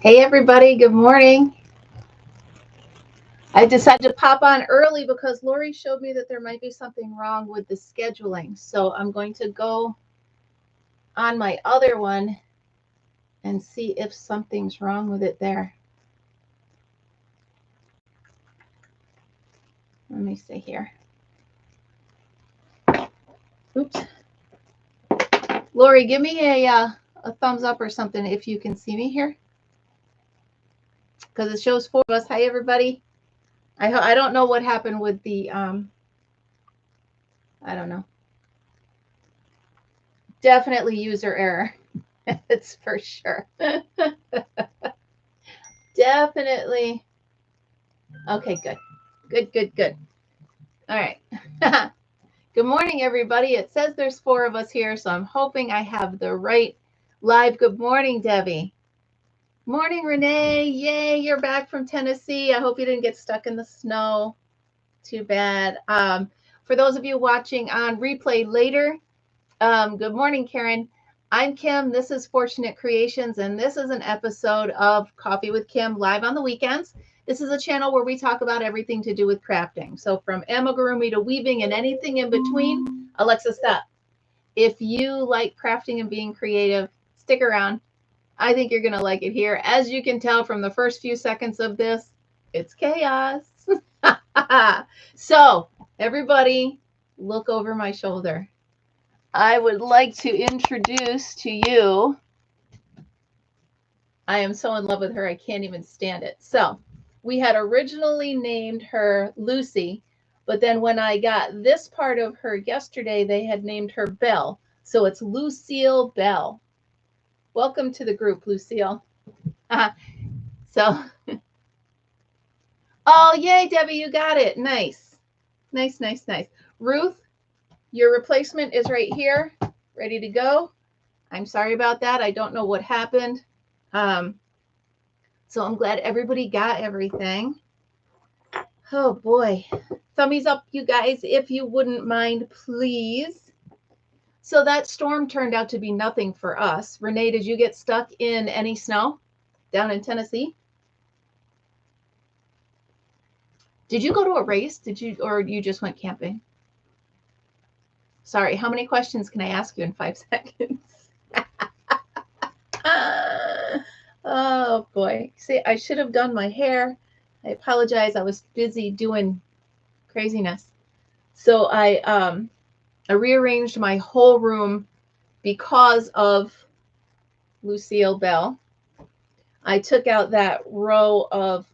Hey everybody, good morning. I decided to pop on early because Lori showed me that there might be something wrong with the scheduling. So I'm going to go on my other one and see if something's wrong with it there. Let me see here. Oops. Lori, give me a thumbs up or something if you can see me here. Because it shows 4 of us. Hi everybody. I don't know what happened with the I don't know. Definitely user error. It's for sure. Definitely. Okay, good. Good. All right. Good morning, everybody. It says there's 4 of us here, so I'm hoping I have the right live. Good morning, Debbie. Morning, Renee. Yay, you're back from Tennessee. I hope you didn't get stuck in the snow. Too bad. For those of you watching on replay later, good morning, Karen. I'm Kim. This is Fortunate Creations, and this is an episode of Coffee with Kim live on the weekends. This is a channel where we talk about everything to do with crafting. So from amigurumi to weaving and anything in between. Alexa, stop. If you like crafting and being creative, stick around. I think you're going to like it here. As you can tell from the first few seconds of this, it's chaos. So everybody look over my shoulder. I would like to introduce to you, I am so in love with her, I can't even stand it. So we had originally named her Lucy, but then when I got this part of her yesterday, they had named her Belle. So it's Lucille Bell. Welcome to the group, Lucille. So, oh, yay, Debbie, you got it. Nice. Ruth, your replacement is right here, ready to go. I'm sorry about that. I don't know what happened. So I'm glad everybody got everything. Oh boy. Thummies up, you guys, if you wouldn't mind, please. So that storm turned out to be nothing for us. Renee, did you get stuck in any snow down in Tennessee? Did you go to a race? Or you just went camping? Sorry, how many questions can I ask you in 5 seconds? Oh boy. See, I should have done my hair. I apologize. I was busy doing craziness. So I rearranged my whole room because of Lucille Bell. I took out that row of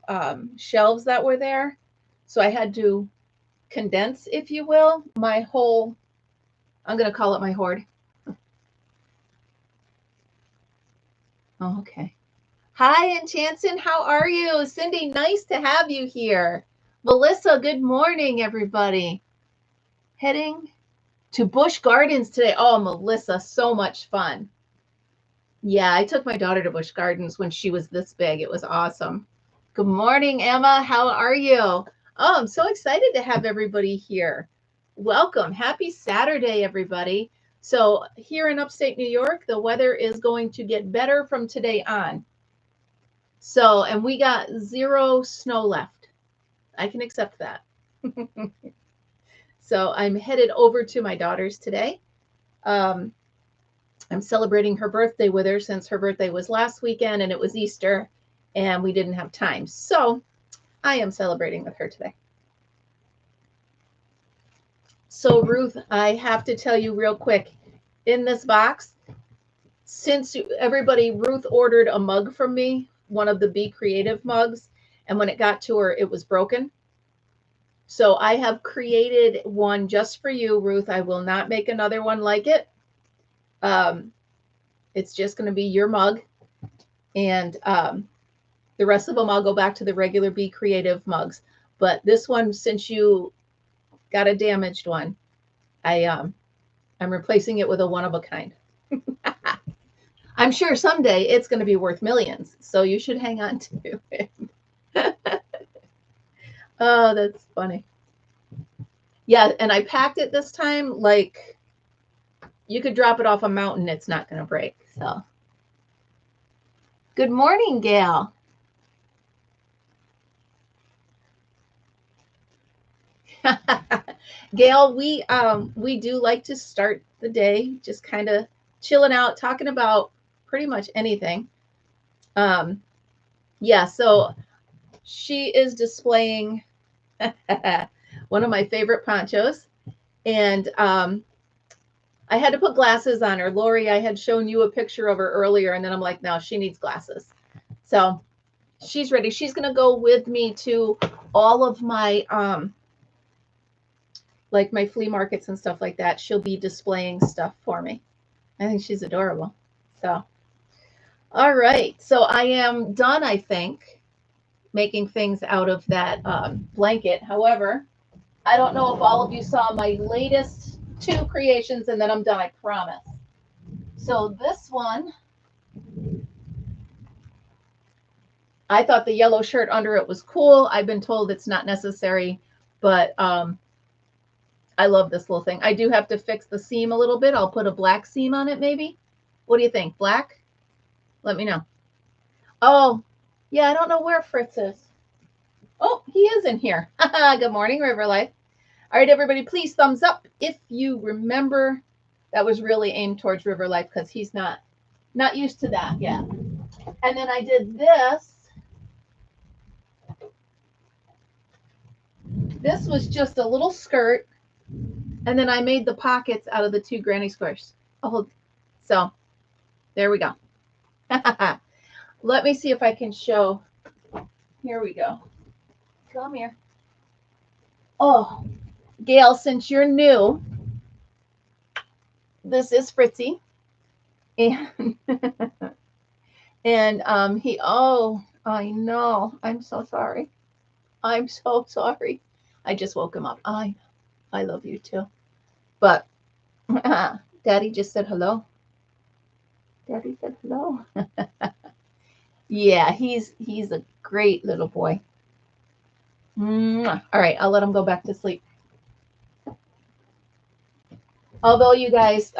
shelves that were there. So I had to condense, if you will, my whole, I'm going to call it my hoard. Oh, okay. Hi, Enchanson. How are you? Cindy, nice to have you here. Melissa, good morning, everybody. Heading to Busch Gardens today. Oh, Melissa, so much fun. Yeah, I took my daughter to Busch Gardens when she was this big. It was awesome. Good morning, Emma. How are you? Oh, I'm so excited to have everybody here. Welcome. Happy Saturday, everybody. So here in upstate New York, the weather is going to get better from today on. So, and we got 0 snow left. I can accept that. So I'm headed over to my daughter's today. I'm celebrating her birthday with her since her birthday was last weekend and it was Easter and we didn't have time. So I am celebrating with her today. So Ruth, I have to tell you real quick, in this box, since Ruth ordered a mug from me, one of the Be Creative mugs, and when it got to her, it was broken. So I have created one just for you, Ruth. I will not make another one like it. It's just going to be your mug. And the rest of them, I'll go back to the regular Be Creative mugs. But this one, since you got a damaged one, I'm replacing it with a one-of-a-kind. I'm sure someday it's going to be worth millions. So you should hang on to it. Oh, that's funny. Yeah, and I packed it this time like you could drop it off a mountain. It's not going to break. So Good morning, Gail. Gail, we do like to start the day just kind of chilling out, talking about pretty much anything. Yeah, so she is displaying one of my favorite ponchos, and I had to put glasses on her. Lori, I had shown you a picture of her earlier, and then I'm like, no, she needs glasses. So she's ready. She's gonna go with me to all of my like my flea markets and stuff like that. She'll be displaying stuff for me. I think she's adorable. So, all right. So I am done, I think, making things out of that blanket. However, I don't know if all of you saw my latest 2 creations, and then I'm done, I promise. So this one, I thought the yellow shirt under it was cool. I've been told it's not necessary, but I love this little thing. I do have to fix the seam a little bit. I'll put a black seam on it maybe. What do you think? Black? Let me know. Oh, yeah, I don't know where Fritz is. Oh, he is in here. Good morning, River Life. All right, everybody, please thumbs up if you remember. That was really aimed towards River Life because he's not used to that yet. And then I did this. This was just a little skirt. And then I made the pockets out of the 2 granny squares. Oh, so there we go. Let me see if I can show. Here we go. Come here. Oh, Gail, since you're new, this is Fritzy. And and he, oh, I know. I'm so sorry. I'm so sorry. I just woke him up. I love you too. But Daddy just said hello. Daddy said hello. Yeah, he's a great little boy. All right, I'll let him go back to sleep. Although you guys,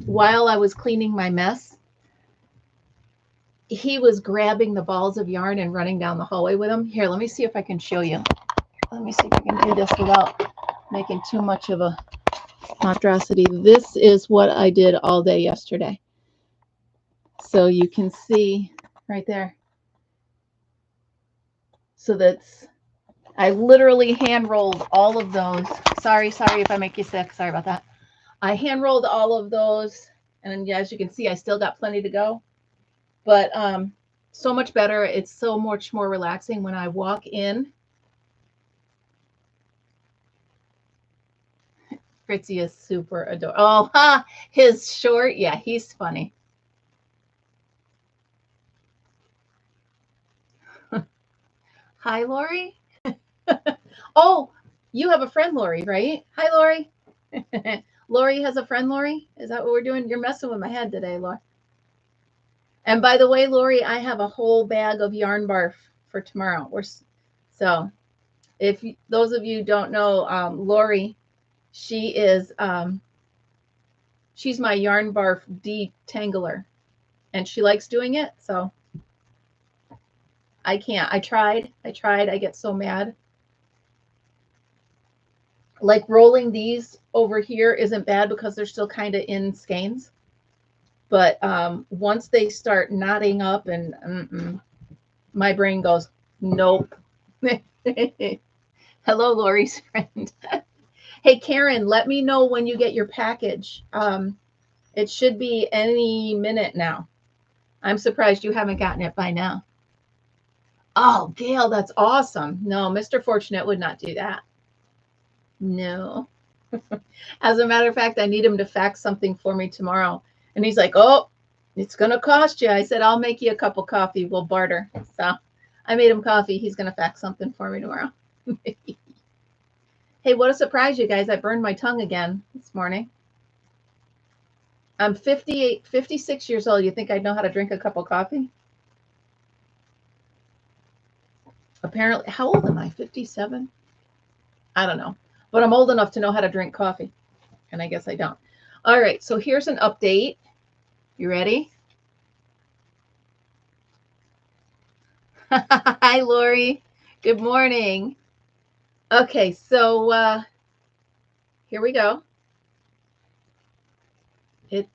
while I was cleaning my mess, he was grabbing the balls of yarn and running down the hallway with them. Here, let me see if I can show you. Let me see if I can do this without making too much of a monstrosity. This is what I did all day yesterday. So you can see right there. So that's, I literally hand rolled all of those. Sorry if I make you sick. Sorry about that. I hand rolled all of those. And as you can see, I still got plenty to go. But so much better. It's so much more relaxing when I walk in. Fritzy is super adorable. Oh, ha! His short. Yeah, he's funny. Hi, Lori. Oh, you have a friend, Lori, right? Hi, Lori. Lori has a friend, Lori? Is that what we're doing? You're messing with my head today, Lori. And by the way, Lori, I have a whole bag of yarn barf for tomorrow. So if those of you don't know, Lori, she is, she's my yarn barf detangler, and she likes doing it. So I can't. I tried. I get so mad. Like rolling these over here isn't bad because they're still kind of in skeins. But once they start knotting up and my brain goes, nope. Hello, Lori's friend. Hey, Karen, let me know when you get your package. It should be any minute now. I'm surprised you haven't gotten it by now. Oh, Gail, that's awesome. No, Mr. Fortunate would not do that. No. As a matter of fact, I need him to fax something for me tomorrow. And he's like, oh, it's going to cost you. I said, I'll make you a cup of coffee. We'll barter. So I made him coffee. He's going to fax something for me tomorrow. Hey, what a surprise, you guys. I burned my tongue again this morning. I'm 56 years old. You think I'd know how to drink a cup of coffee? Apparently, how old am I? 57? I don't know. But I'm old enough to know how to drink coffee. And I guess I don't. All right, so here's an update. You ready? Hi, Lori. Good morning. Okay, so here we go. It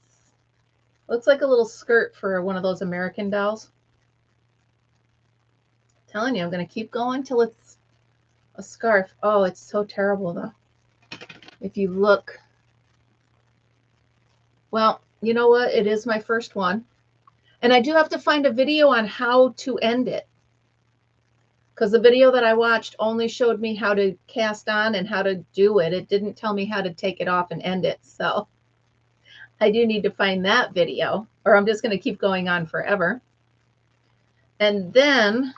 looks like a little skirt for one of those American dolls. I'm telling you, I'm going to keep going till it's a scarf. Oh, it's so terrible, though. If you look. Well, you know what? It is my first one. And I do have to find a video on how to end it. Because the video that I watched only showed me how to cast on and how to do it. It didn't tell me how to take it off and end it. So I do need to find that video, or I'm just going to keep going on forever. And then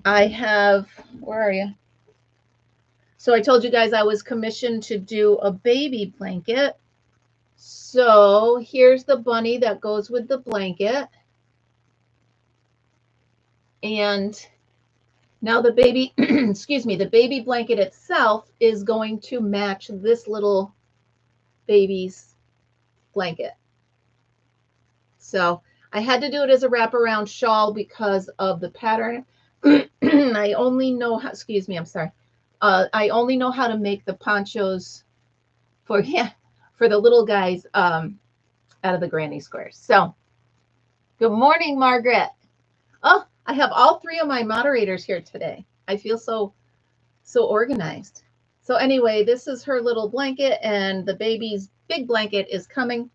I have, where are you? So I told you guys I was commissioned to do a baby blanket. So here's the bunny that goes with the blanket. And now the baby, excuse me, the baby blanket itself is going to match this little baby's blanket. So I had to do it as a wraparound shawl because of the pattern. I only know how, excuse me, I'm sorry. I only know how to make the ponchos for the little guys out of the granny squares. So good morning, Margaret. Oh, I have all three of my moderators here today. I feel so organized. So anyway, this is her little blanket, and the baby's big blanket is coming.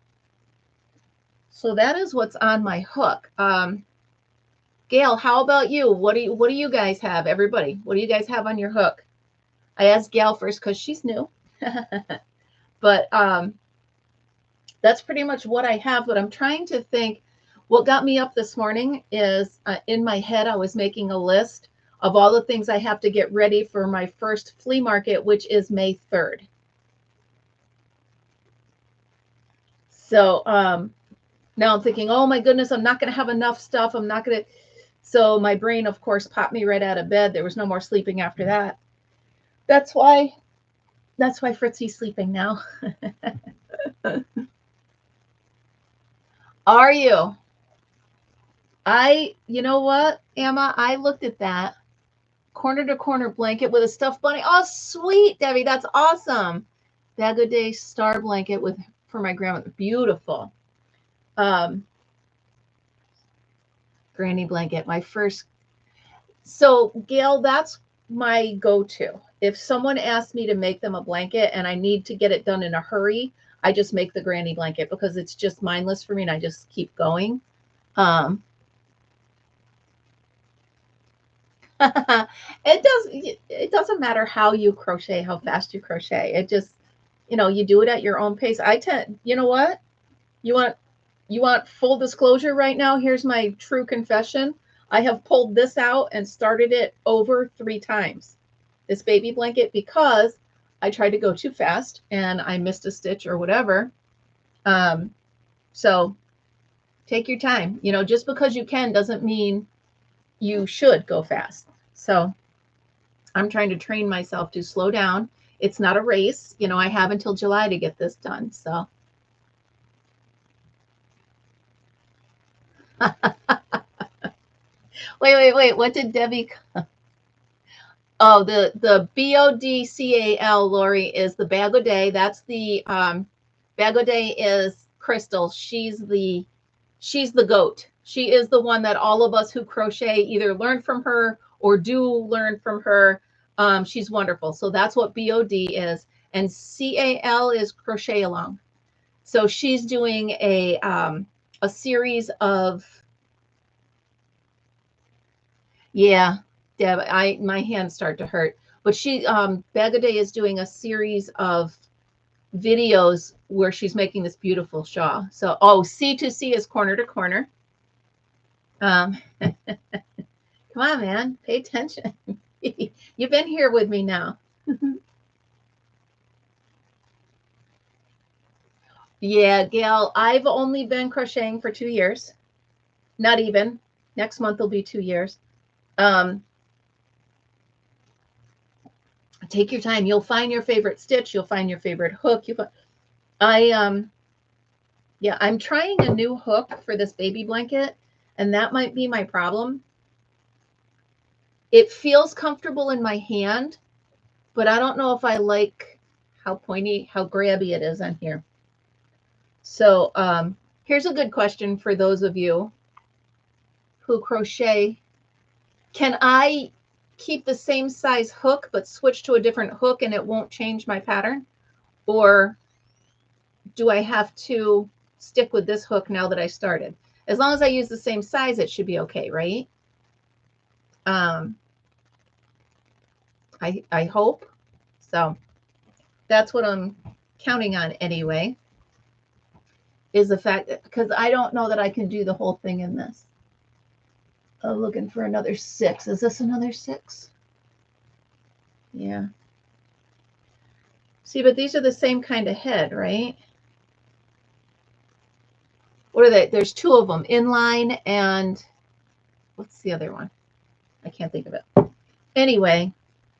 So that is what's on my hook. Gail, how about you? What do you guys have? Everybody, what do you guys have on your hook? I asked Gail first because she's new. But that's pretty much what I have. But I'm trying to think. What got me up this morning is in my head, I was making a list of all the things I have to get ready for my first flea market, which is May 3rd. So now I'm thinking, oh my goodness, I'm not going to have enough stuff. I'm not going to. So my brain, of course, popped me right out of bed. There was no more sleeping after that. That's why Fritzy's sleeping now. Are you? You know what, Emma? I looked at that corner to corner blanket with a stuffed bunny. Oh, sweet, Debbie. That's awesome. Bag o' Day star blanket for my grandmother. Beautiful. Granny blanket, my first. So, Gail, that's my go-to. If someone asks me to make them a blanket and I need to get it done in a hurry, I just make the granny blanket because it's just mindless for me and I just keep going. It doesn't matter how you crochet, how fast you crochet. It just, you do it at your own pace. You know what? You want full disclosure right now? Here's my true confession. I have pulled this out and started it over 3 times, this baby blanket, because I tried to go too fast and I missed a stitch or whatever. So take your time. Just because you can doesn't mean you should go fast. So I'm trying to train myself to slow down. It's not a race. I have until July to get this done. So wait. What did Debbie? Oh, the BODCAL, Lori, is the Bag o' Day. That's the Bag o' Day is Crystal. She's the goat. She is the one that all of us who crochet either learn from her or do learn from her. She's wonderful. So that's what BOD is. And CAL is crochet along. So she's doing a series of, yeah, Deb, my hands start to hurt. But Bag o' Day is doing a series of videos where she's making this beautiful shawl. So, C2C is corner to corner. Come on, man, pay attention. You've been here with me now. Yeah, Gail, I've only been crocheting for 2 years. Not even. Next month will be 2 years. Take your time. You'll find your favorite stitch. You'll find your favorite hook. I'm trying a new hook for this baby blanket, And that might be my problem. It feels comfortable in my hand, but I don't know if I like how pointy, how grabby it is on here. So here's a good question for those of you who crochet. Can I keep the same size hook but switch to a different hook and it won't change my pattern? Or do I have to stick with this hook now that I started? As long as I use the same size, it should be okay, right? I hope. So that's what I'm counting on anyway, is the fact that, because I don't know that I can do the whole thing in this. I'm looking for another 6. Is this another 6? Yeah. See, but these are the same kind of head, right? What are they? There's 2 of them, inline and what's the other one? I can't think of it. Anyway,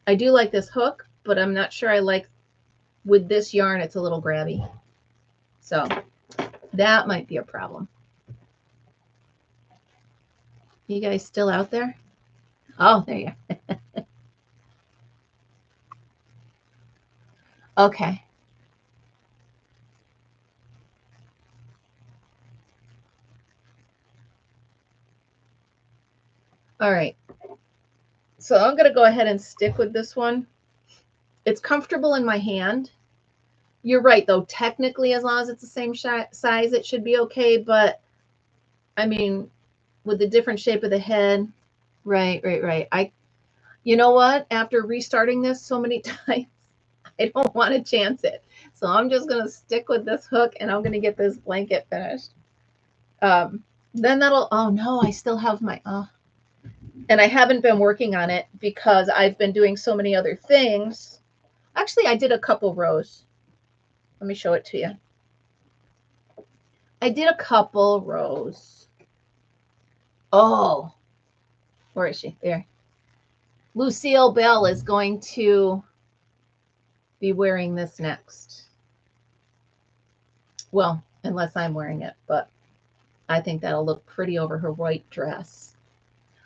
I do like this hook, but I'm not sure I like with this yarn. It's a little grabby. So that might be a problem. You guys still out there? Oh, there you are. Okay. All right. So I'm going to go ahead and stick with this one. It's comfortable in my hand. You're right, though. Technically, as long as it's the same size, it should be okay. But, I mean, with the different shape of the head, right. You know what? After restarting this so many times, I don't want to chance it. So I'm just going to stick with this hook, and I'm going to get this blanket finished. Then that'll, oh, no, I still have my, and I haven't been working on it because I've been doing so many other things. Actually, I did a couple rows. Let me show it to you. I did a couple rows. Oh, where is she? There. Lucille Bell is going to be wearing this next. Well, unless I'm wearing it, but I think that'll look pretty over her white dress.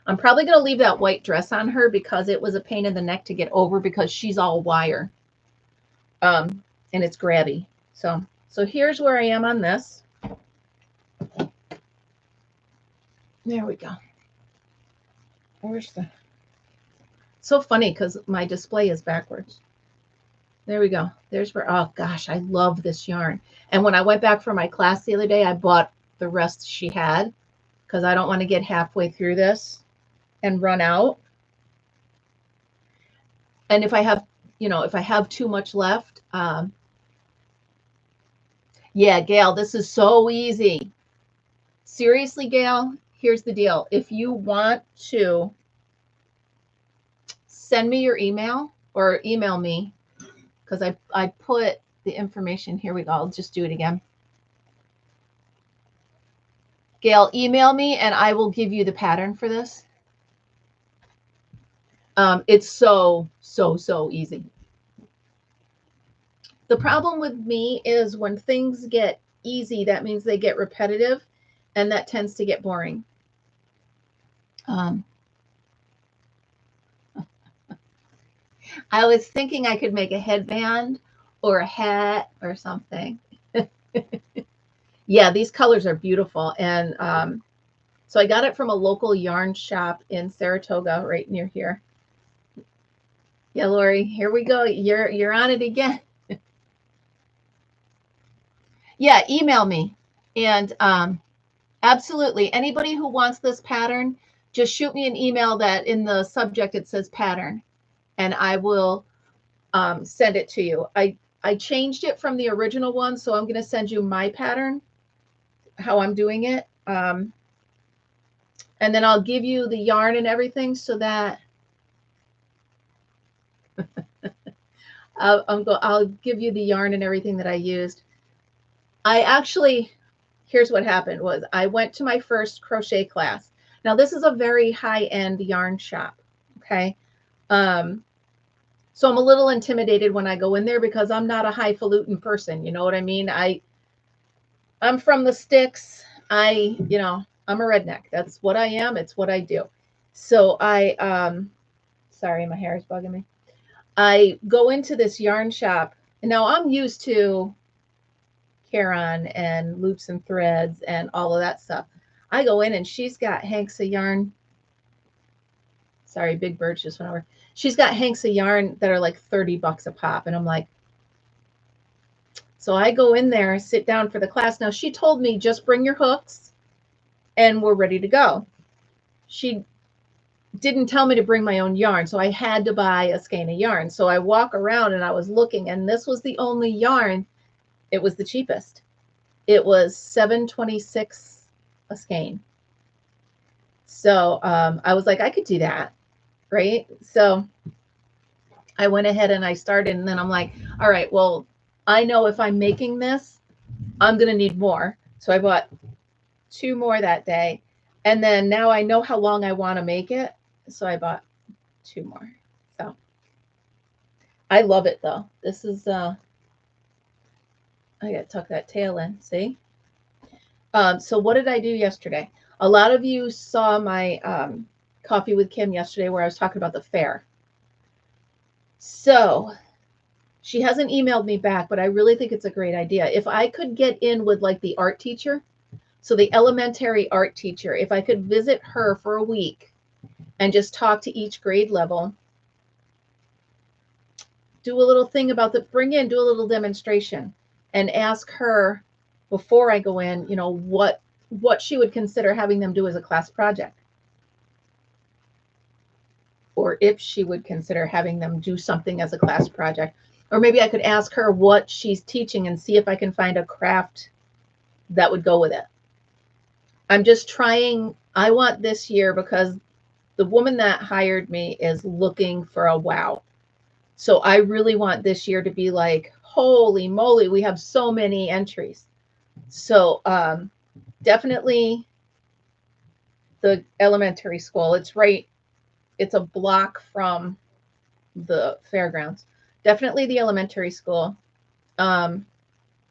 I'm probably going to leave that white dress on her because it was a pain in the neck to get over because she's all wire. And it's grabby. So here's where I am on this. There we go. Where's the... So funny because my display is backwards. There we go. There's where, oh gosh, I love this yarn. And when I went back for my class the other day, I bought the rest she had because I don't want to get halfway through this and run out. And if I have, you know, if I have too much left, yeah, Gail, this is so easy. Seriously, Gail, here's the deal. If you want to send me your email or email me, because I put the information, here we go, I'll just do it again. Gail, email me and I will give you the pattern for this. It's so easy. The problem with me is when things get easy, that means they get repetitive, and that tends to get boring. I was thinking I could make a headband or a hat or something. Yeah, these colors are beautiful. And so I got it from a local yarn shop in Saratoga, right near here. Yeah, Lori, here we go. You're on it again. Yeah, email me. And absolutely, anybody who wants this pattern, just shoot me an email that in the subject it says pattern, and I will send it to you. I changed it from the original one, so I'm going to send you my pattern, how I'm doing it. And then I'll give you the yarn and everything so that I'll give you the yarn and everything that I used. I actually, here's what happened was I went to my first crochet class. Now this is a very high-end yarn shop. Okay. So I'm a little intimidated when I go in there because I'm not a highfalutin person. You know what I mean? I'm from the sticks. You know, I'm a redneck. That's what I am. It's what I do. So sorry, my hair is bugging me. I go into this yarn shop. And now I'm used to Caron and loops and threads and all of that stuff. I go in and she's got hanks of yarn. Sorry, Big Bird just went over. She's got hanks of yarn that are like $30 a pop. And I'm like, so I go in there, sit down for the class. Now she told me just bring your hooks and we're ready to go. She didn't tell me to bring my own yarn. So I had to buy a skein of yarn. So I walk around and I was looking, and this was the only yarn. It was the cheapest. It was $7.26 a skein. So I was like, I could do that, right? So I went ahead and I started, and then I'm like, all right, well, I know if I'm making this, I'm going to need more. So I bought 2 more that day. And then now I know how long I want to make it. So I bought 2 more. So I love it though. This is, I got to tuck that tail in, see? So what did I do yesterday? A lot of you saw my Coffee with Kim yesterday where I was talking about the fair. So she hasn't emailed me back, but I really think it's a great idea. If I could get in with like the art teacher, so the elementary art teacher, if I could visit her for a week and just talk to each grade level, do a little thing about the, do a little demonstration and ask her before I go in, you know, what she would consider having them do as a class project. Or if she would consider having them do something as a class project. Or maybe I could ask her what she's teaching and see if I can find a craft that would go with it. I'm just trying. I want this year, because the woman that hired me is looking for a wow. So I really want this year to be like, holy moly, we have so many entries. So definitely the elementary school. It's a block from the fairgrounds. Definitely the elementary school.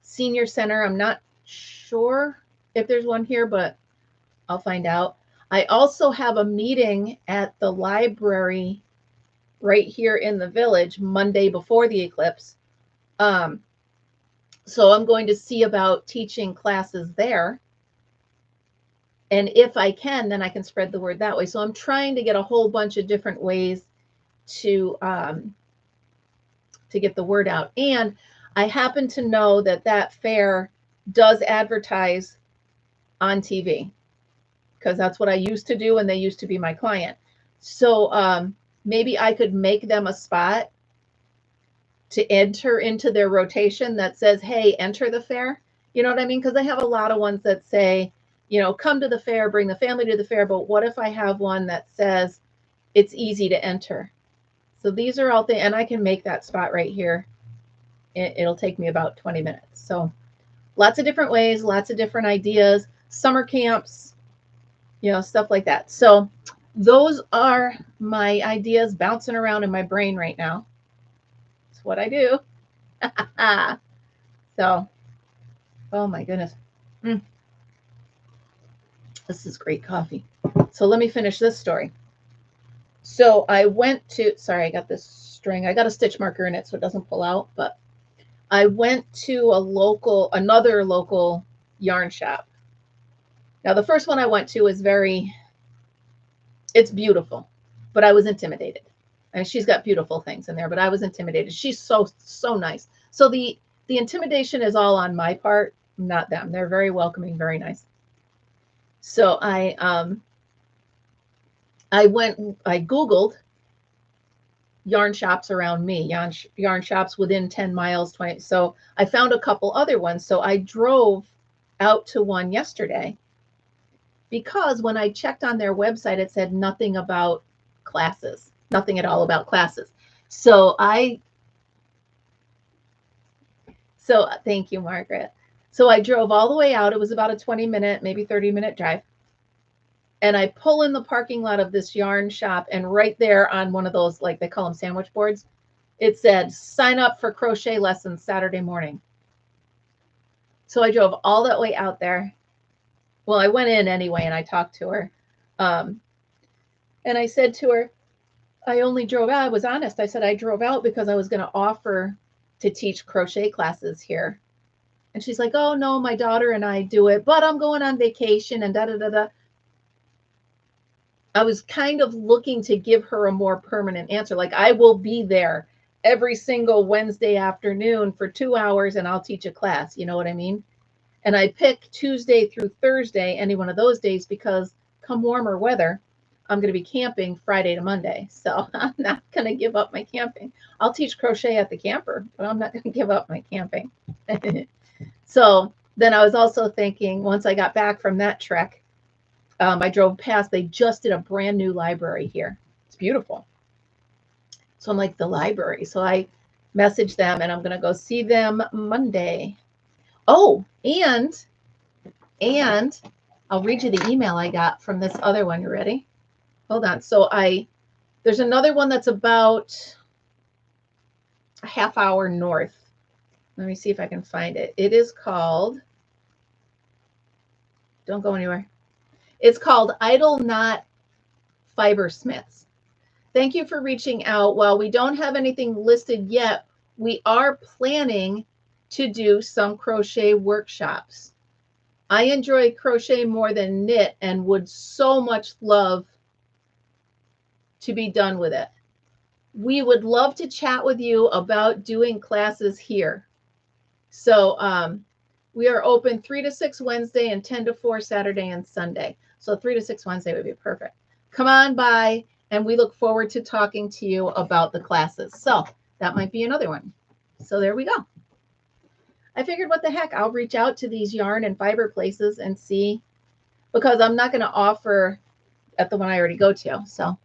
Senior center, I'm not sure if there's one here, but I'll find out. I also have a meeting at the library right here in the village Monday before the eclipse. So I'm going to see about teaching classes there. And if I can, then I can spread the word that way. So I'm trying to get a whole bunch of different ways to get the word out. And I happen to know that that fair does advertise on TV, because that's what I used to do and they used to be my client. So maybe I could make them a spot to enter into their rotation that says, hey, enter the fair. You know what I mean? Because I have a lot of ones that say, you know, come to the fair, bring the family to the fair. But what if I have one that says it's easy to enter? So these are all things, and I can make that spot right here. It'll take me about 20 minutes. So lots of different ways, lots of different ideas, summer camps, you know, stuff like that. So those are my ideas bouncing around in my brain right now. It's what I do. So, oh my goodness. This is great coffee. So let me finish this story. So I went to, sorry, I got this string. I got a stitch marker in it so it doesn't pull out, but I went to another local yarn shop. Now the first one I went to is it's beautiful, but I was intimidated. And she's got beautiful things in there, but I was intimidated. She's so nice. So the intimidation is all on my part, not them. They're very welcoming, very nice. So I Googled yarn shops around me, yarn shops within 10 miles, 20. So I found a couple other ones. So I drove out to one yesterday, because when I checked on their website, it said nothing about classes, nothing at all about classes. So thank you, Margaret. So I drove all the way out. It was about a 20-minute, maybe 30-minute drive. And I pull in the parking lot of this yarn shop, and right there on one of those, like they call them sandwich boards, it said, sign up for crochet lessons Saturday morning. So I drove all that way out there. Well, I went in anyway and I talked to her. And I said to her, I only drove out. I was honest. I said I drove out because I was going to offer to teach crochet classes here. And she's like, oh, no, my daughter and I do it, but I'm going on vacation and da-da-da-da. I was kind of looking to give her a more permanent answer. Like, I will be there every single Wednesday afternoon for 2 hours and I'll teach a class. You know what I mean? And I pick Tuesday through Thursday, any one of those days, because come warmer weather, I'm going to be camping Friday to Monday. So I'm not going to give up my camping. I'll teach crochet at the camper, but I'm not going to give up my camping. So then I was also thinking, once I got back from that trek, I drove past, they just did a brand new library here. It's beautiful. So I'm like, the library. So I messaged them and I'm going to go see them Monday. Oh, and I'll read you the email I got from this other one. You ready? Hold on. So there's another one that's about a half hour north. Let me see if I can find it. It is called, don't go anywhere. It's called Idle Knot Fibersmiths. Thank you for reaching out. While we don't have anything listed yet, we are planning to do some crochet workshops. I enjoy crochet more than knit and would so much love to be done with it. We would love to chat with you about doing classes here. So we are open 3 to 6 Wednesday and 10 to 4 Saturday and Sunday. So 3 to 6 Wednesday would be perfect. Come on by, and we look forward to talking to you about the classes. So that might be another one. So there we go. I figured, what the heck, I'll reach out to these yarn and fiber places and see, because I'm not going to offer at the one I already go to. So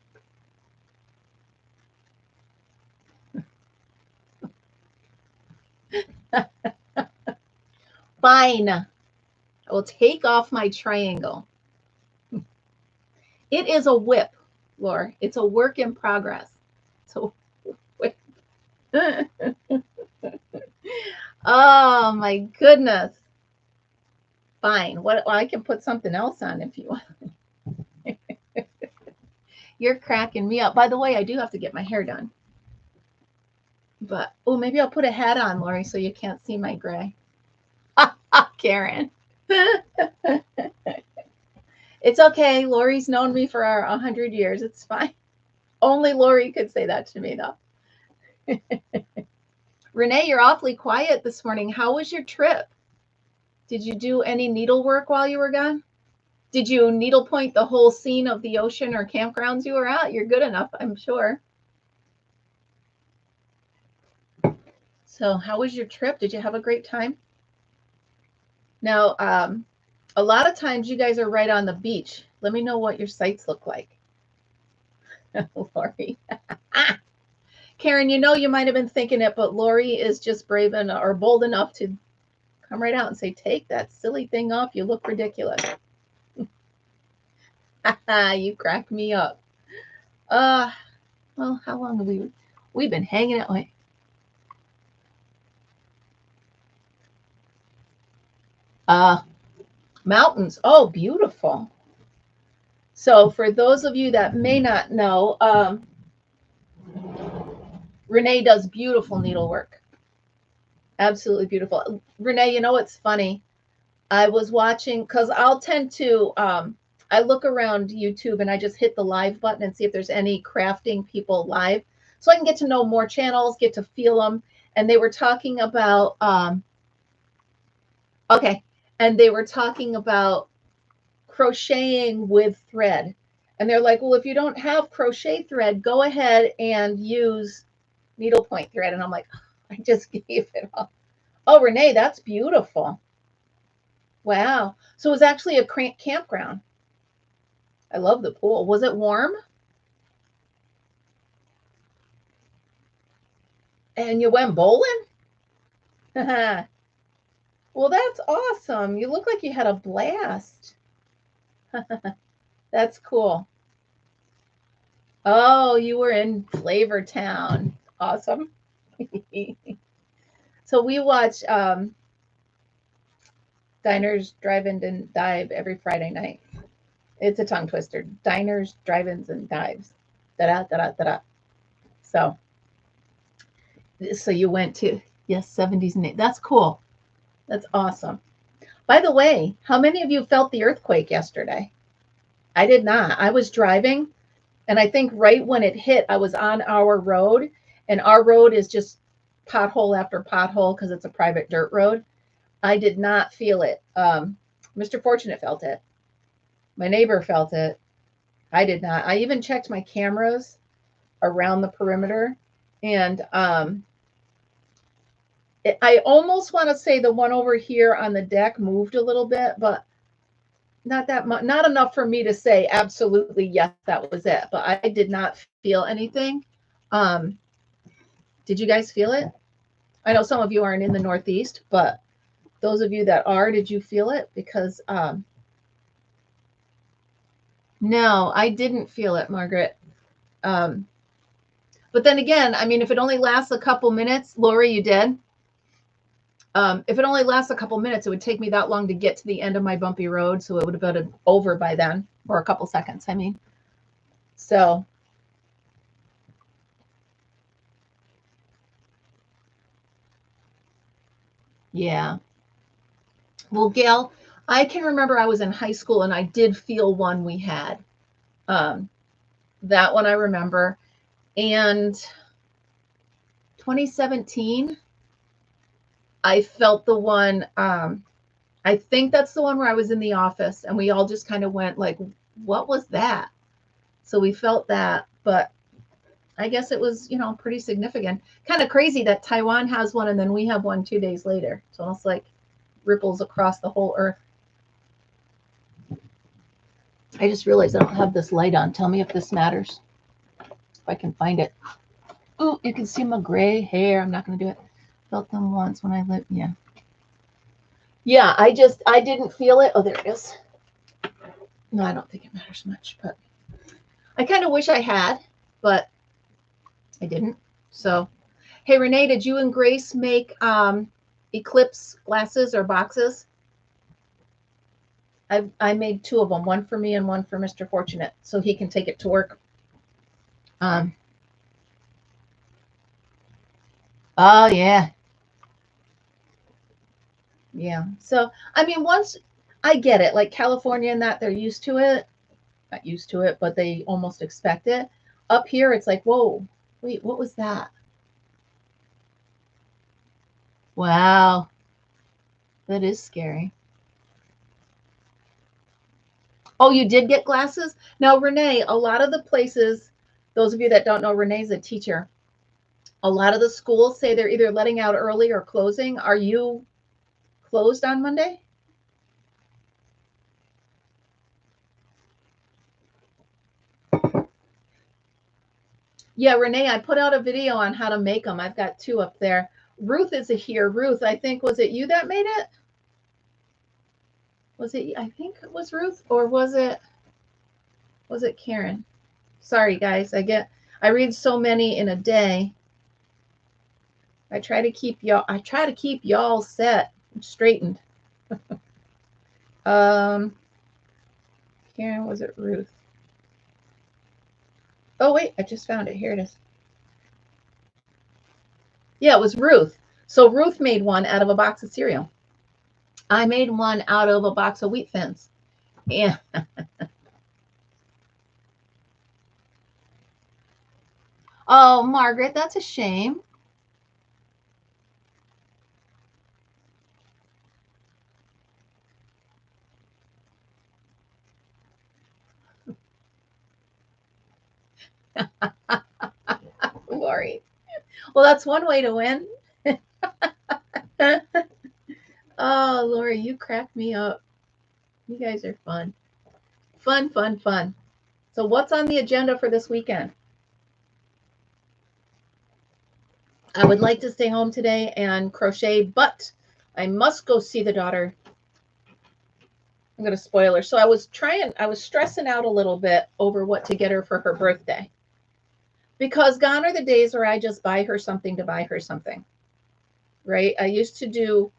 fine. I will take off my triangle. It is a whip, Laura. It's a work in progress. So whip. Oh my goodness. Fine. What? Well, I can put something else on if you want. You're cracking me up. By the way, I do have to get my hair done. But, oh, maybe I'll put a hat on, Lori, so you can't see my gray. Karen. It's okay. Lori's known me for 100 years. It's fine. Only Lori could say that to me, though. Renee, you're awfully quiet this morning. How was your trip? Did you do any needlework while you were gone? Did you needlepoint the whole scene of the ocean or campgrounds you were at? You're good enough, I'm sure. So how was your trip? Did you have a great time? Now, a lot of times you guys are right on the beach. Let me know what your sites look like. Lori. Karen, you know, you might have been thinking it, but Lori is just brave enough or bold enough to come right out and say, take that silly thing off. You look ridiculous. You crack me up. Well, how long have we've been hanging out? Mountains. Oh, beautiful. So for those of you that may not know, Renee does beautiful needlework. Absolutely beautiful. Renee, you know what's funny? I was watching, because I'll tend to, I look around YouTube and I just hit the live button and see if there's any crafting people live. So I can get to know more channels, get to feel them. And they were talking about, okay. And they were talking about crocheting with thread. And they're like, well, if you don't have crochet thread, go ahead and use needlepoint thread. And I'm like, I just gave it up. Oh, Renee, that's beautiful. Wow. So it was actually a campground. I love the pool. Was it warm? And you went bowling? Well, that's awesome. You look like you had a blast. That's cool. Oh, you were in Flavortown. Awesome. So we watched, Diners, drive-in, and dive every Friday night. It's a tongue twister. Diners, drive-ins, and dives. Da-da, da-da, da-da. So you went to, yes, 70s and 80s. That's cool. That's awesome. By the way, how many of you felt the earthquake yesterday? I did not. I was driving, and I think right when it hit, I was on our road, and our road is just pothole after pothole because it's a private dirt road. I did not feel it. Mr. Fortunate felt it. My neighbor felt it. I did not. I even checked my cameras around the perimeter, and I almost want to say the one over here on the deck moved a little bit, but not that much, not enough for me to say absolutely yes, that was it. But I did not feel anything. Did you guys feel it? I know some of you aren't in the Northeast, but those of you that are, did you feel it? Because no, I didn't feel it, Margaret. But then again, I mean, if it only lasts a couple minutes, Lori, you did. If it only lasts a couple minutes, it would take me that long to get to the end of my bumpy road. So it would have been over by then, or a couple seconds, I mean. So. Yeah. Well, Gail, I can remember I was in high school and I did feel one we had. That one I remember. And 2017, I felt the one, I think that's the one where I was in the office and we all just kind of went like, what was that? So we felt that, but I guess it was, pretty significant. Kind of crazy that Taiwan has one and then we have one 2 days later. It's almost like ripples across the whole earth. I just realized I don't have this light on. Tell me if this matters. If I can find it. Oh, you can see my gray hair. I'm not going to do it. Felt them once when I lived. Yeah. Yeah, I didn't feel it. Oh, there it is. No, I don't think it matters much, but I kind of wish I had, but I didn't. So, hey, Renee, did you and Grace make Eclipse glasses or boxes? I made 2 of them, one for me and one for Mr. Fortunate, so he can take it to work. Oh, yeah. Yeah. So, I mean, once I get it, like California and that, they're used to it. Not used to it, but they almost expect it. Up here, it's like, whoa, wait, what was that? Wow. That is scary. Oh, you did get glasses? Now, Renee, a lot of the places, those of you that don't know, Renee's a teacher. A lot of the schools say they're either letting out early or closing. Are you closed on Monday? Yeah, Renee, I put out a video on how to make them. I've got 2 up there. Ruth is here. Ruth, I think, was it you that made it? Was it, I think it was Ruth, or was it Karen? Sorry, guys. I read so many in a day. I try to keep y'all set and straightened. Karen, was it Ruth? Oh, wait, I just found it. Here it is. Yeah, it was Ruth. So Ruth made one out of a box of cereal. I made one out of a box of wheat thins. Yeah. Oh, Margaret, that's a shame. Lori. Well, that's one way to win. Oh, Lori, you cracked me up. You guys are fun. Fun, fun, fun. So what's on the agenda for this weekend? I would like to stay home today and crochet, but I must go see the daughter. I'm going to spoil her. So I was stressing out a little bit over what to get her for her birthday. Because gone are the days where I just buy her something to buy her something. Right? I used to do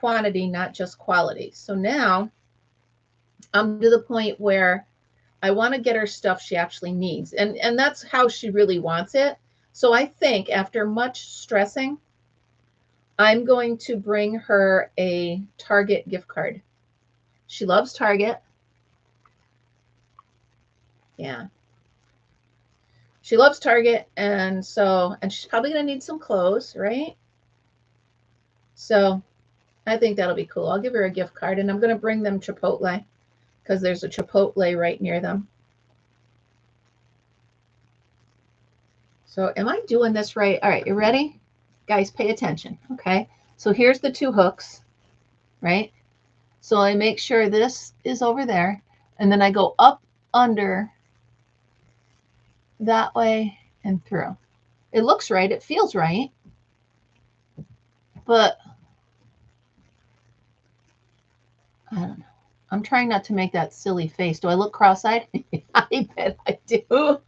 quantity, not just quality. So now I'm to the point where I want to get her stuff she actually needs. And that's how she really wants it. So I think after much stressing, I'm going to bring her a Target gift card. She loves Target. Yeah. She loves Target. And she's probably going to need some clothes, right? So I think that'll be cool. I'll give her a gift card, and I'm going to bring them Chipotle because there's a Chipotle right near them. So am I doing this right? All right, you ready? Guys, pay attention, okay? So here's the 2 hooks, right? So I make sure this is over there, and then I go up under that way and through. It looks right. It feels right. But I don't know. I'm trying not to make that silly face. Do I look cross-eyed? I bet I do.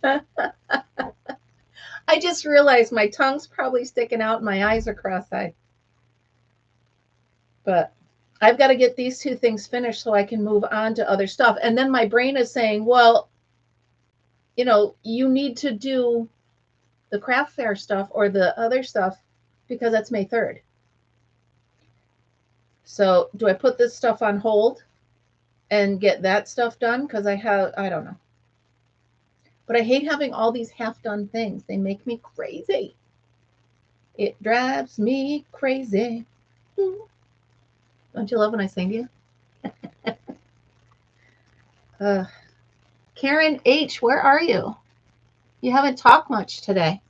I just realized my tongue's probably sticking out and my eyes are cross-eyed. But I've got to get these 2 things finished so I can move on to other stuff. And then my brain is saying, well, you know, you need to do the craft fair stuff or the other stuff because that's May 3rd. So do I put this stuff on hold and get that stuff done? Because I don't know. But I hate having all these half-done things. They make me crazy. It drives me crazy. Don't you love when I sing to you? Karen H., where are you? You haven't talked much today.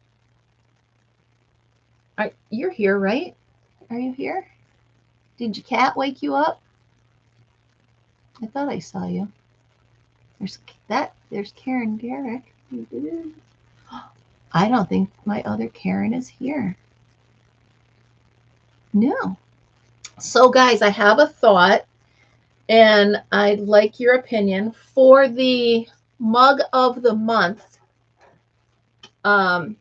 You're here, right? Are you here? Did your cat wake you up? I thought I saw you. There's Karen Garrick. I don't think my other Karen is here. No. So guys, I have a thought and I'd like your opinion for the mug of the month. I'm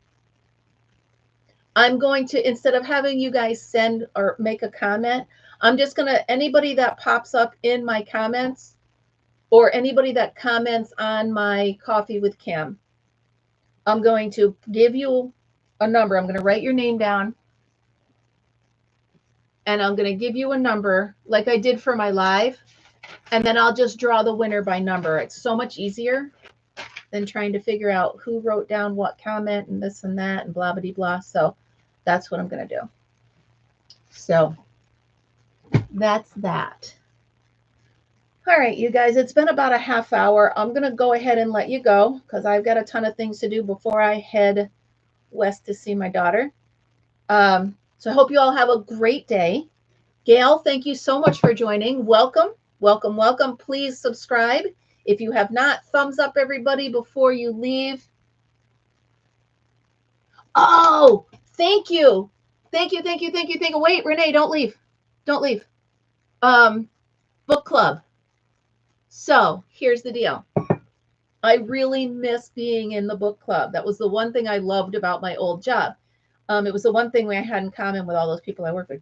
going to, instead of having you guys send or make a comment, I'm just going to, anybody that pops up in my comments or anybody that comments on my Coffee with Cam, I'm going to give you a number. I'm going to write your name down and I'm going to give you a number like I did for my live. And then I'll just draw the winner by number. It's so much easier than trying to figure out who wrote down what comment and this and that and blah, blah, blah. So that's what I'm going to do. So that's that. All right, you guys, it's been about a half hour. I'm going to go ahead and let you go because I've got a ton of things to do before I head west to see my daughter. So I hope you all have a great day. Gail, thank you so much for joining. Welcome, welcome, welcome. Please subscribe. If you have not, thumbs up, everybody, before you leave. Oh, thank you. Thank you, thank you, thank you, thank you. Wait, Renee, don't leave. Don't leave. Book club. So here's the deal. I really miss being in the book club. That was the one thing I loved about my old job. It was the one thing I had in common with all those people I work with.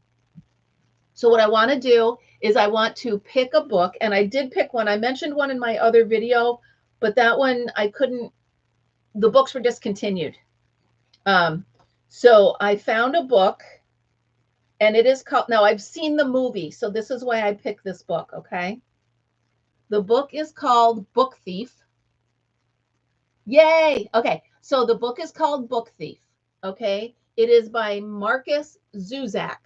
So what I want to do is I want to pick a book, and I did pick one. I mentioned one in my other video, but that one I couldn't, the books were discontinued. So I found a book, and it is called, now I've seen the movie, so this is why I picked this book, okay? The book is called Book Thief. Yay! Okay, so the book is called Book Thief, okay? It is by Marcus Zuzak.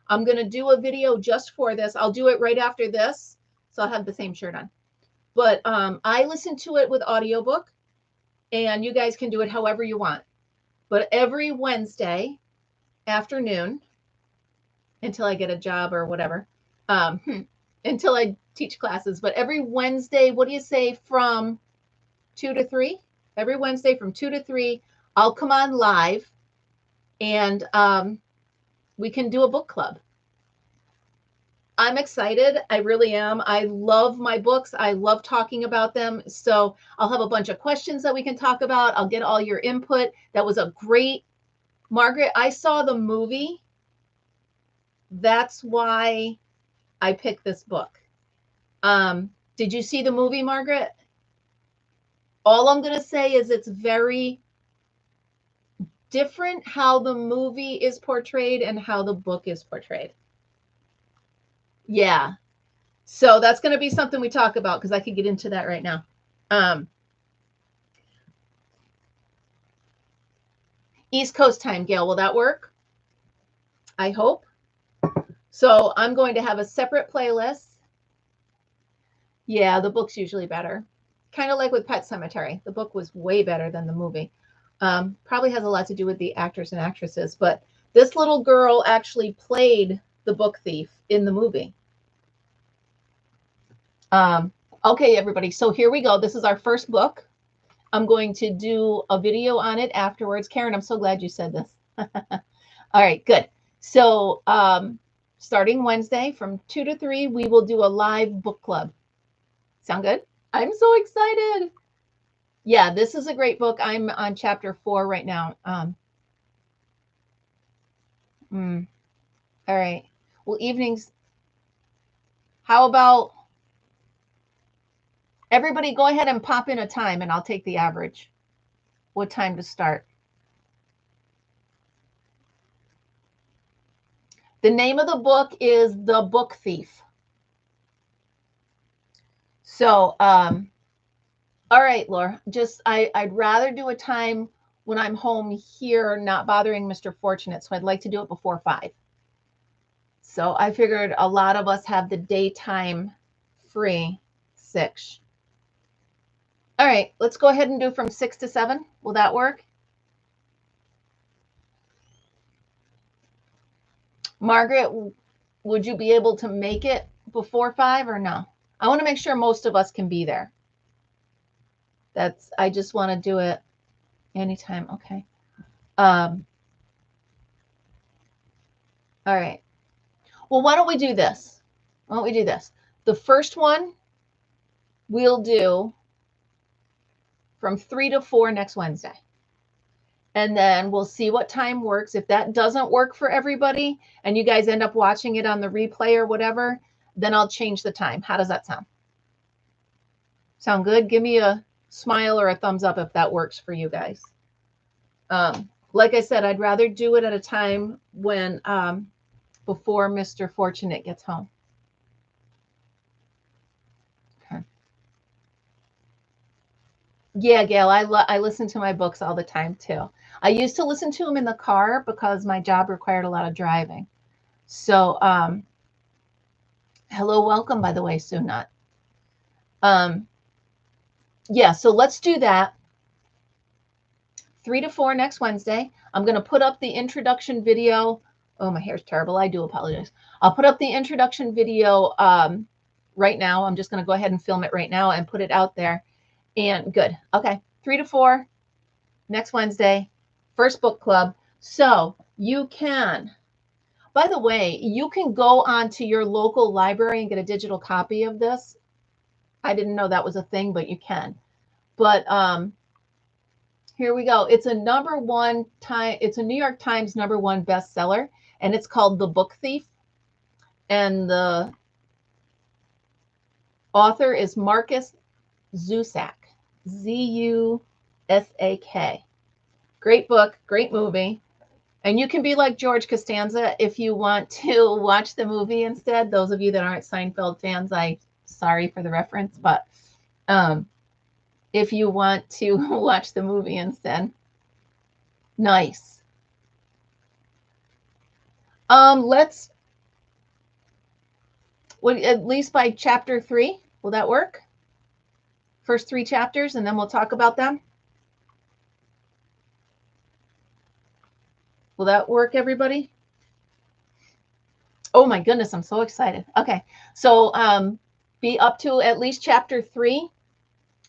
I'm going to do a video just for this. I'll do it right after this, so I'll have the same shirt on. But I listen to it with audiobook, and you guys can do it however you want. But every Wednesday afternoon, until I get a job or whatever, until I teach classes, but every Wednesday, what do you say, from 2 to 3? Every Wednesday from 2 to 3, I'll come on live, and we can do a book club. I'm excited. I really am. I love my books. I love talking about them. So I'll have a bunch of questions that we can talk about. I'll get all your input. That was a great, Margaret, I saw the movie. That's why I picked this book. Did you see the movie, Margaret? All I'm going to say is it's very different how the movie is portrayed and how the book is portrayed. Yeah. So that's going to be something we talk about because I could get into that right now. East Coast time, Gail, will that work? I hope. So I'm going to have a separate playlist. Yeah, the book's usually better. Kind of like with Pet Sematary. The book was way better than the movie. Probably has a lot to do with the actors and actresses, but this little girl actually played the book thief in the movie. Okay, everybody. So here we go. This is our first book. I'm going to do a video on it afterwards. Karen, I'm so glad you said this. All right, good. So starting Wednesday from 2 to 3, we will do a live book club. Sound good? I'm so excited. Yeah, this is a great book. I'm on chapter 4 right now. All right. Well, evenings. How about everybody go ahead and pop in a time and I'll take the average. What time to start? The name of the book is The Book Thief. So, all right, Laura, I'd rather do a time when I'm home here, not bothering Mr. Fortunate. So I'd like to do it before 5. So I figured a lot of us have the daytime free 6. All right, let's go ahead and do from 6 to 7. Will that work? Margaret, would you be able to make it before 5 or no? I want to make sure most of us can be there. I just want to do it anytime. Okay. All right. Well, why don't we do this? Why don't we do this? The first one we'll do from 3 to 4 next Wednesday. And then we'll see what time works. If that doesn't work for everybody and you guys end up watching it on the replay or whatever, then I'll change the time. How does that sound? Sound good? Give me a smile or a thumbs up if that works for you guys. Like I said, I'd rather do it at a time when before Mr. Fortunate gets home. Okay. Yeah, Gail, I listen to my books all the time too. I used to listen to them in the car because my job required a lot of driving. So, hello, welcome, by the way, Sunat. Yeah, so let's do that. 3 to 4 next Wednesday. I'm going to put up the introduction video. Oh, my hair's terrible. I do apologize. I'll put up the introduction video right now. I'm just going to go ahead and film it right now and put it out there. And good. Okay, 3 to 4 next Wednesday. First book club. So you can, by the way, you can go onto your local library and get a digital copy of this. I didn't know that was a thing, but you can. But here we go. It's a it's a New York Times #1 bestseller, and it's called The Book Thief. And the author is Marcus Zusak, Z-U-S-A-K. Great book, great movie. And you can be like George Costanza if you want to watch the movie instead. Those of you that aren't Seinfeld fans, I'm sorry for the reference, but if you want to watch the movie instead. Nice. Let's, at least by chapter 3, will that work? First 3 chapters, and then we'll talk about them. Will that work, everybody? Oh my goodness, I'm so excited. Okay, so be up to at least chapter 3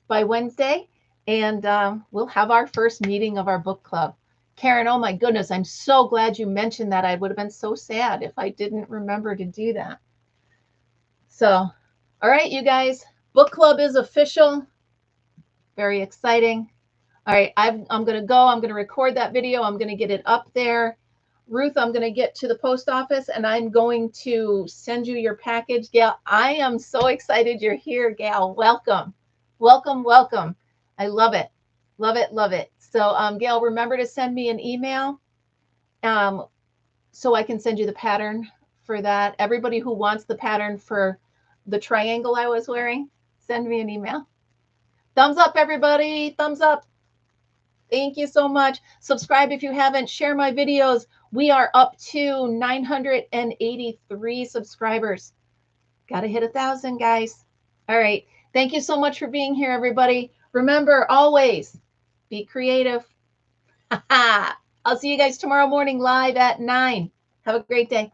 by Wednesday, and we'll have our first meeting of our book club. Karen, oh my goodness, I'm so glad you mentioned that. I would have been so sad if I didn't remember to do that. So, all right, you guys, book club is official. Very exciting. All right, I'm going to go. I'm going to record that video. I'm going to get it up there Ruth, I'm going to get to the post office and I'm going to send you your package. Gail, I am so excited you're here, Gail. Welcome. Welcome, welcome. I love it. Love it, love it. So, Gail, remember to send me an email so I can send you the pattern for that. Everybody who wants the pattern for the triangle I was wearing, send me an email. Thumbs up, everybody. Thumbs up. Thank you so much. Subscribe if you haven't. Share my videos. We are up to 983 subscribers. Got to hit 1,000, guys. All right. Thank you so much for being here, everybody. Remember, always be creative. I'll see you guys tomorrow morning live at 9. Have a great day.